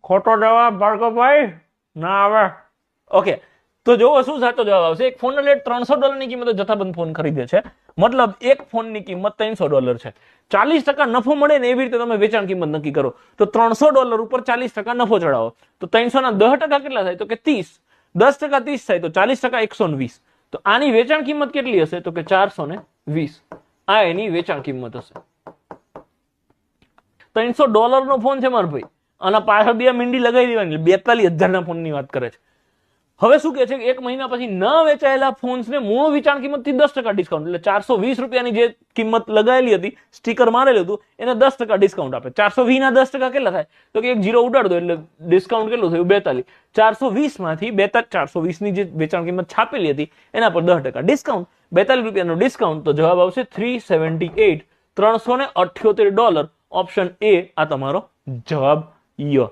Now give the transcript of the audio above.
ખોટો જવાબ ભાર્ગવભાઈ ના આવે. ઓકે, તો જોવો શું સાચો જવાબ આવશે. એક ફોન લેટ $300 કિંમતે જથ્થાબંધ ફોન ખરીદે છે. મતલબ એક ફોનની કિંમત $300 છે. 40% નફો મળે ને એવી રીતે તમે વેચાણ કિંમત નક્કી કરો. તો $300 ઉપર 40% નફો ચડાવો તો 300 ના 10% કેટલા થાય? તો કે 30. 10% 30 થાય તો 40% 120. તો આની વેચાણ કિંમત કેટલી હશે? તો કે 420. આ એની વેચાણ કિંમત હશે. $300 નો ફોન છે મારા ભાઈ, આના પાછળ બે મીંડી લગાવી દેવાની. 42,000 ના ફોન ની વાત કરે છે. હવે શું કે છે કે 1 મહિના પછી ન વેચાયેલા ફોન્સ ને મૂળ વેચાણ કિંમત થી 10% ડિસ્કાઉન્ટ, એટલે 420 રૂપિયાની જે કિંમત લગાવેલી હતી, સ્ટીકર મારેલું હતું, એને 10% ડિસ્કાઉન્ટ આપે. 420 ના 10% કેટલા થાય? તો કે એક જીરો ઉડાડ દો એટલે ડિસ્કાઉન્ટ કેટલું થયું? 42. 420 માંથી 420 ની જે વેચાણ કિંમત છાપેલી હતી એના પર 10% ડિસ્કાઉન્ટ, 42 રૂપિયાનું ડિસ્કાઉન્ટ. તો જવાબ આવશે 378, $378. ઓપ્શન એ આ તમારો જવાબ ય.